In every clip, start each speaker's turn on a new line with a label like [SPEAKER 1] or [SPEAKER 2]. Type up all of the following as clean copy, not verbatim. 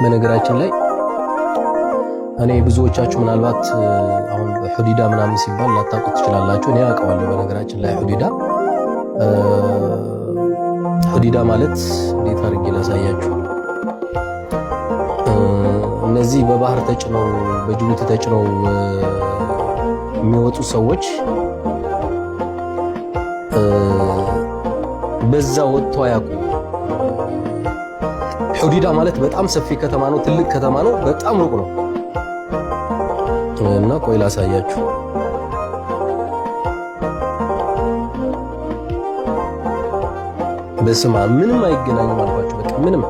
[SPEAKER 1] በነገራችን ላይ እኔ ብዙዎቻችሁ ምናልባት አሁን ሁዲዳ ምናምን ሲባል ላታውቁት ትችላላችሁ። እኔ አውቀዋለሁ። በነገራችን ላይ ሁዲዳ ማለት እንዴት አድርጌ ላሳያችሁ? እነዚህ በባህር ተጭነው በጅቡቲ ተጭነው የሚወጡ ሰዎች በዛ ወጥቶ አያውቁ። ሁዲዳ ማለት በጣም ሰፊ ከተማ ነው፣ ትልቅ ከተማ ነው፣ በጣም ሩቅ ነው እና ቆይ ላሳያችሁ። በስማ ምንም አይገናኝም አልኳችሁ። በቃ ምንም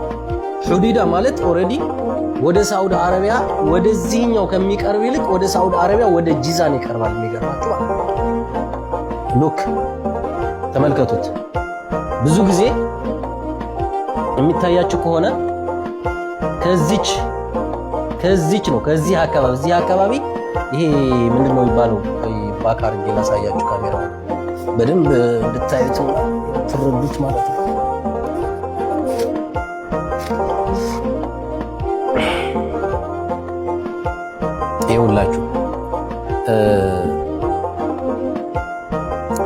[SPEAKER 1] ሁዲዳ ማለት ኦሬዲ ወደ ሳውዲ አረቢያ ወደዚህኛው ከሚቀርብ ይልቅ ወደ ሳውዲ አረቢያ ወደ ጂዛን ይቀርባል። የሚገርማችሁ ሉክ ተመልከቱት። ብዙ ጊዜ የሚታያችሁ ከሆነ ከዚች ነው ከዚህ አካባቢ ይሄ ምንድነው የሚባለው? ባካር ላሳያችሁ ካሜራው በደንብ እንድታዩት ትረዱት ማለት ነው። ይኸውላችሁ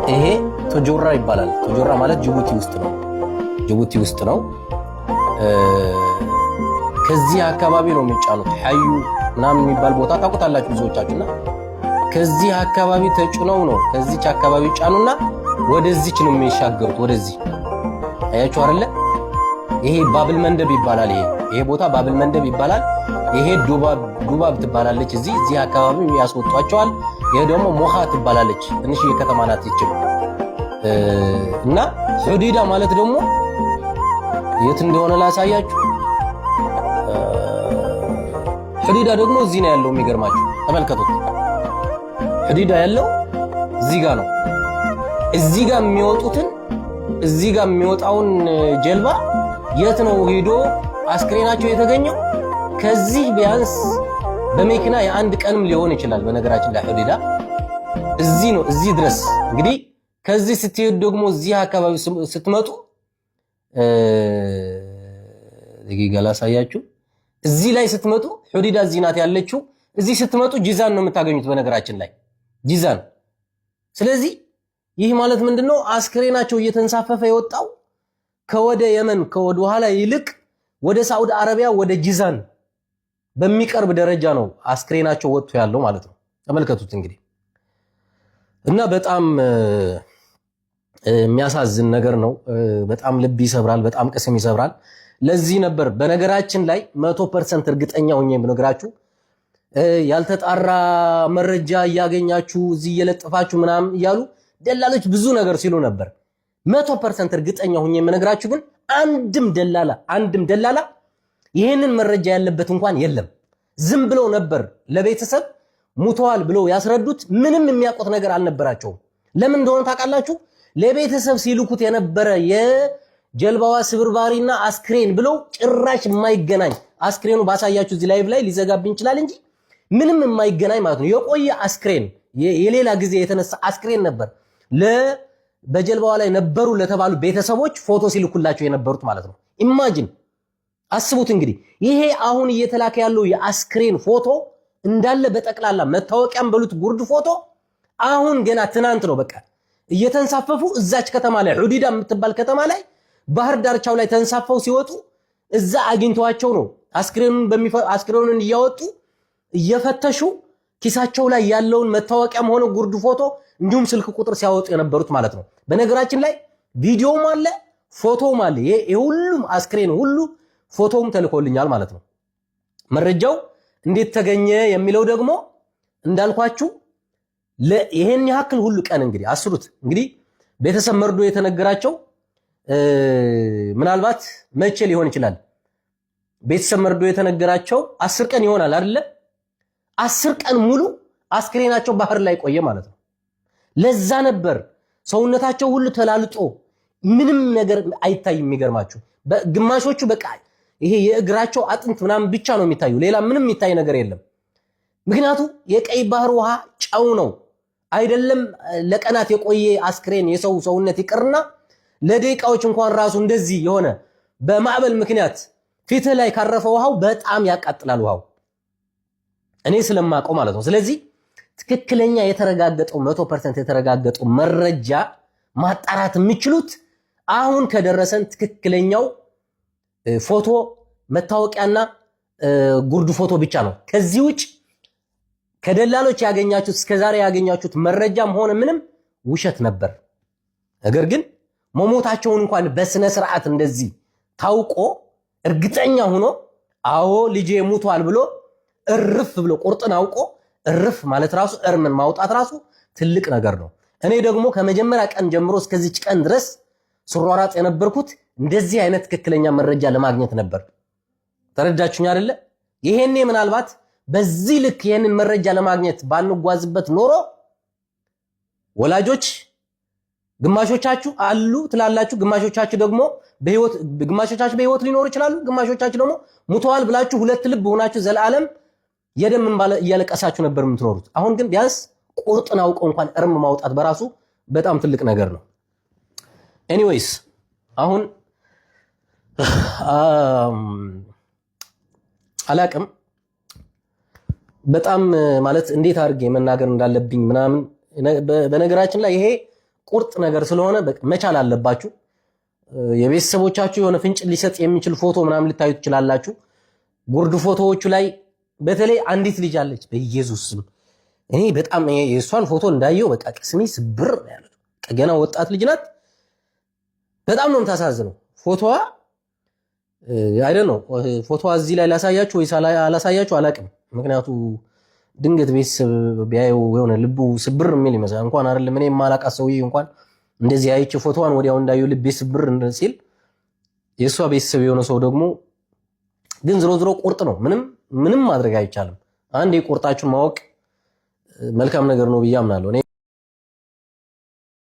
[SPEAKER 1] ይሄ ቶጆራ ይባላል። ቶጆራ ማለት ጅቡቲ ውስጥ ነው። ከዚህ አካባቢ ነው የሚጫኑት። ሐዩ ምናምን የሚባል ቦታ ታውቁታላችሁ ብዙዎቻችሁና ከዚህ አካባቢ ተጭነው ነው ከዚች አካባቢ ጫኑና ወደዚች ነው የሚሻገሩት። ወደዚህ አያችሁ አይደለ? ይሄ ባብል መንደብ ይባላል። ይሄ ቦታ ባብል መንደብ ይባላል። ይሄ ዱባብ ትባላለች። እዚህ አካባቢ ያስወጧቸዋል። ይሄ ደግሞ ሞሃ ትባላለች። ትንሽ የከተማ ናት ይችላል። እና ሁዲዳ ማለት ደግሞ የት እንደሆነ ላሳያችሁ። ሁዲዳ ደግሞ እዚህ ነው ያለው። የሚገርማችሁ ተመልከቱት። ሁዲዳ ያለው እዚህ ጋር ነው። እዚህ ጋር የሚወጣውን ጀልባ የት ነው ሄዶ አስክሬናቸው የተገኘው? ከዚህ ቢያንስ በመኪና የአንድ ቀንም ሊሆን ይችላል። በነገራችን ላይ ሁዲዳ እዚህ ነው፣ እዚህ ድረስ እንግዲህ ከዚህ ስትሄዱ ደግሞ እዚህ አካባቢ ስትመጡ ደቂቃ ላሳያችሁ። እዚህ ላይ ስትመጡ ሁዲዳ እዚህ ናት ያለችው። እዚህ ስትመጡ ጂዛን ነው የምታገኙት። በነገራችን ላይ ጂዛን። ስለዚህ ይህ ማለት ምንድነው? አስክሬናቸው እየተንሳፈፈ የወጣው ከወደ የመን ከወደ ኋላ ይልቅ ወደ ሳውዲ አረቢያ ወደ ጂዛን በሚቀርብ ደረጃ ነው አስክሬናቸው ወጥቶ ያለው ማለት ነው። ተመልከቱት እንግዲህ እና በጣም የሚያሳዝን ነገር ነው። በጣም ልብ ይሰብራል፣ በጣም ቅስም ይሰብራል። ለዚህ ነበር በነገራችን ላይ 100% እርግጠኛ ሆኜ ብነግራችሁ ያልተጣራ መረጃ እያገኛችሁ እዚህ እየለጠፋችሁ ምናምን እያሉ ደላሎች ብዙ ነገር ሲሉ ነበር። 100% እርግጠኛ ሆኜ የምነግራችሁ ግን አንድም ደላላ ይሄንን መረጃ ያለበት እንኳን የለም። ዝም ብለው ነበር ለቤተሰብ ሙተዋል ብለው ያስረዱት። ምንም የሚያውቁት ነገር አልነበራቸውም። ለምን እንደሆነ ታውቃላችሁ? ለቤተሰብ ሲልኩት የነበረ የጀልባዋ ስብርባሪና አስክሬን ብለው ጭራሽ የማይገናኝ አስክሬኑ ባሳያችሁ እዚህ ላይቭ ላይ ሊዘጋብኝ ይችላል እንጂ ምንም የማይገናኝ ማለት ነው። የቆየ አስክሬን የሌላ ጊዜ የተነሳ አስክሬን ነበር በጀልባዋ ላይ ነበሩ ለተባሉ ቤተሰቦች ፎቶ ሲልኩላቸው የነበሩት ማለት ነው። ኢማጂን አስቡት እንግዲህ ይሄ አሁን እየተላከ ያለው የአስክሬን ፎቶ እንዳለ በጠቅላላ መታወቂያም በሉት ጉርድ ፎቶ አሁን ገና ትናንት ነው በቃ እየተንሳፈፉ እዛች ከተማ ላይ ሁዲዳ የምትባል ከተማ ላይ ባህር ዳርቻው ላይ ተንሳፈው ሲወጡ እዛ አግኝተዋቸው ነው አስክሬኑን እያወጡ እየፈተሹ ኪሳቸው ላይ ያለውን መታወቂያም ሆነ ጉርድ ፎቶ እንዲሁም ስልክ ቁጥር ሲያወጡ የነበሩት ማለት ነው። በነገራችን ላይ ቪዲዮም አለ ፎቶም አለ። የሁሉም አስክሬን ሁሉ ፎቶም ተልኮልኛል ማለት ነው። መረጃው እንዴት ተገኘ የሚለው ደግሞ እንዳልኳችሁ ይሄን ያክል ሁሉ ቀን እንግዲህ አስሩት። እንግዲህ ቤተሰብ መርዶ የተነገራቸው ምናልባት መቼ ሊሆን ይችላል? ቤተሰብ መርዶ የተነገራቸው 10 ቀን ይሆናል አይደለ? 10 ቀን ሙሉ አስክሬናቸው ባህር ላይ ቆየ ማለት ነው። ለዛ ነበር ሰውነታቸው ሁሉ ተላልጦ ምንም ነገር አይታይም። የሚገርማችሁ ግማሾቹ በቃ ይሄ የእግራቸው አጥንት ምናምን ብቻ ነው የሚታዩ፣ ሌላ ምንም የሚታይ ነገር የለም። ምክንያቱም የቀይ ባህር ውሃ ጨው ነው አይደለም። ለቀናት የቆየ አስክሬን የሰው ሰውነት ይቅርና ለደቂቃዎች እንኳን ራሱ እንደዚህ የሆነ በማዕበል ምክንያት ፊትህ ላይ ካረፈ ውሃው በጣም ያቃጥላል ውሃው እኔ ስለማውቀው ማለት ነው። ስለዚህ ትክክለኛ የተረጋገጠው 100% የተረጋገጠው መረጃ ማጣራት የምችሉት አሁን ከደረሰን ትክክለኛው ፎቶ መታወቂያና ጉርድ ፎቶ ብቻ ነው። ከዚህ ውጭ ከደላሎች ያገኛችሁት እስከዛሬ ያገኛችሁት መረጃም ሆነ ምንም ውሸት ነበር። ነገር ግን መሞታቸውን እንኳን በስነ ስርዓት እንደዚህ ታውቆ እርግጠኛ ሆኖ አዎ ልጄ ሙቷል ብሎ እርፍ ብሎ ቁርጥን አውቆ እርፍ ማለት ራሱ እርምን ማውጣት ራሱ ትልቅ ነገር ነው። እኔ ደግሞ ከመጀመሪያ ቀን ጀምሮ እስከዚች ቀን ድረስ ስሯራጥ የነበርኩት እንደዚህ አይነት ትክክለኛ መረጃ ለማግኘት ነበር። ተረዳችሁኝ አይደለ? ይሄኔ ምናልባት በዚህ ልክ ይሄንን መረጃ ለማግኘት ባንጓዝበት ኖሮ ወላጆች ግማሾቻችሁ አሉ ትላላችሁ፣ ግማሾቻችሁ ደግሞ በህይወት ሊኖሩ ይችላሉ፣ ግማሾቻችሁ ደግሞ ሙተዋል ብላችሁ ሁለት ልብ ሆናችሁ ዘላለም የደም እንባ እያለቀሳችሁ ነበር የምትኖሩት። አሁን ግን ቢያንስ ቁርጥን አውቀው እንኳን እርም ማውጣት በራሱ በጣም ትልቅ ነገር ነው። ኤኒዌይስ አሁን አላቅም በጣም ማለት እንዴት አድርጌ መናገር እንዳለብኝ ምናምን። በነገራችን ላይ ይሄ ቁርጥ ነገር ስለሆነ መቻል አለባችሁ። የቤተሰቦቻችሁ የሆነ ፍንጭ ሊሰጥ የሚችል ፎቶ ምናምን ልታዩ ትችላላችሁ። ጉርድ ፎቶዎቹ ላይ በተለይ አንዲት ልጅ አለች፣ በኢየሱስ ስም እኔ በጣም የእሷን ፎቶ እንዳየው በቃ ቅስሜ ስብር ያለው። ገና ወጣት ልጅ ናት። በጣም ነው የምታሳዝነው። ፎቶዋ አይደል ነው። ፎቶዋ እዚህ ላይ ላሳያችሁ ወይስ አላሳያችሁ አላቅም። ምክንያቱ ድንገት ቤተሰብ ቢያየው የሆነ ልቡ ስብር የሚል ይመስላል። እንኳን አይደለም እኔ የማላውቃት ሰውዬ እንኳን እንደዚህ አይቼ ፎቶዋን ወዲያው እንዳየው ልቤ ስብር ሲል የእሷ ቤተሰብ የሆነ ሰው ደግሞ ግን ዝሮ ቁርጥ ነው። ምንም ማድረግ አይቻልም። አንዴ ቁርጣችሁን ማወቅ መልካም ነገር ነው ብዬ አምናለሁ።